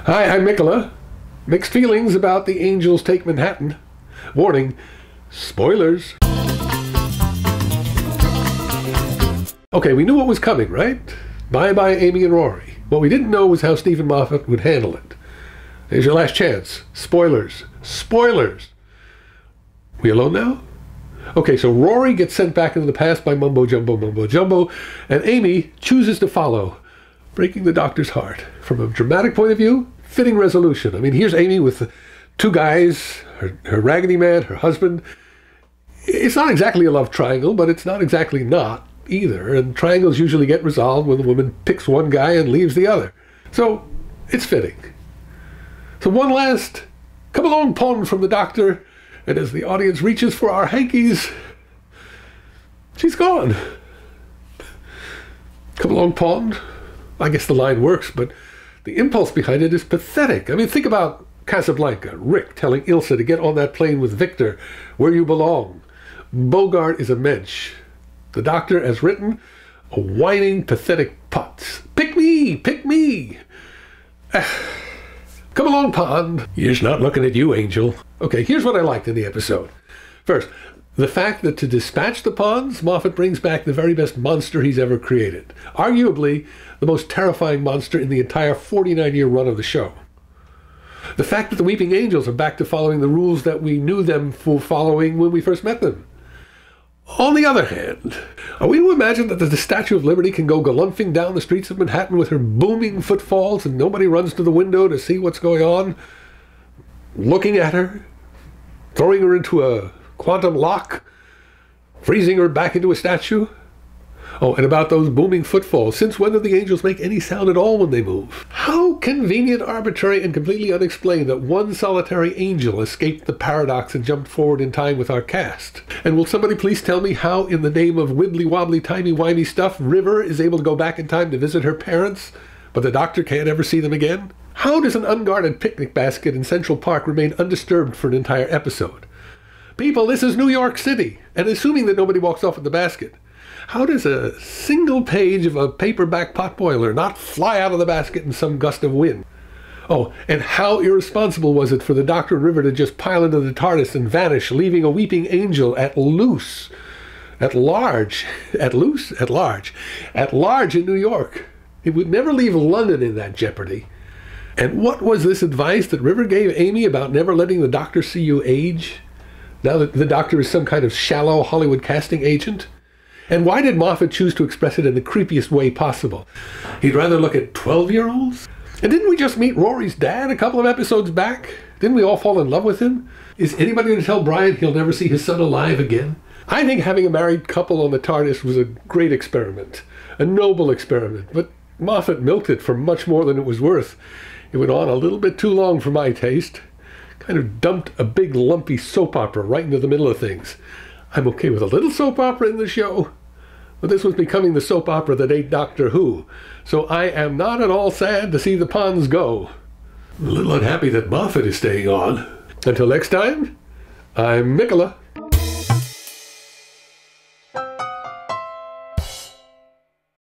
Hi, I'm Mikola. Mixed feelings about the Angels Take Manhattan. Warning, spoilers. Okay, we knew what was coming, right? Bye-bye Amy and Rory. What we didn't know was how Stephen Moffat would handle it. Here's your last chance. Spoilers. Spoilers! We alone now? Okay, so Rory gets sent back into the past by Mumbo Jumbo, and Amy chooses to follow, breaking the Doctor's heart. From a dramatic point of view, fitting resolution. I mean, here's Amy with two guys, her Raggedy Man, her husband. It's not exactly a love triangle, but it's not exactly not either. And triangles usually get resolved when the woman picks one guy and leaves the other. So, it's fitting. So one last come along pond from the Doctor, and as the audience reaches for our hankies, she's gone. Come along pond. I guess the line works, but the impulse behind it is pathetic. I mean, think about Casablanca, Rick telling Ilsa to get on that plane with Victor, where you belong. Bogart is a mensch. The Doctor, as written, a whining, pathetic putz. Pick me! Pick me! Come along, pond. Here's not looking at you, Angel. Okay, here's what I liked in the episode. First, the fact that to dispatch the ponds, Moffat brings back the very best monster he's ever created. Arguably, the most terrifying monster in the entire 49-year run of the show. The fact that the Weeping Angels are back to following the rules that we knew them for following when we first met them. On the other hand, are we to imagine that the Statue of Liberty can go galumphing down the streets of Manhattan with her booming footfalls and nobody runs to the window to see what's going on? Looking at her? Throwing her into a quantum lock? Freezing her back into a statue? Oh, and about those booming footfalls, since when do the angels make any sound at all when they move? How convenient, arbitrary, and completely unexplained that one solitary angel escaped the paradox and jumped forward in time with our cast. And will somebody please tell me how, in the name of wibbly-wobbly, timey-wimey stuff, River is able to go back in time to visit her parents, but the Doctor can't ever see them again? How does an unguarded picnic basket in Central Park remain undisturbed for an entire episode? People, this is New York City, and assuming that nobody walks off with the basket, how does a single page of a paperback potboiler not fly out of the basket in some gust of wind? Oh, and how irresponsible was it for the Doctor and River to just pile into the TARDIS and vanish, leaving a weeping angel at large in New York? It would never leave London in that jeopardy. And what was this advice that River gave Amy about never letting the Doctor see you age? Now that the Doctor is some kind of shallow Hollywood casting agent? And why did Moffat choose to express it in the creepiest way possible? He'd rather look at 12-year-olds? And didn't we just meet Rory's dad a couple of episodes back? Didn't we all fall in love with him? Is anybody going to tell Brian he'll never see his son alive again? I think having a married couple on the TARDIS was a great experiment. A noble experiment. But Moffat milked it for much more than it was worth. It went on a little bit too long for my taste. Kind of dumped a big lumpy soap opera right into the middle of things. I'm okay with a little soap opera in the show, but this was becoming the soap opera that ate Doctor Who, so I am not at all sad to see the ponds go. I'm a little unhappy that Moffat is staying on. Until next time, I'm Mikola.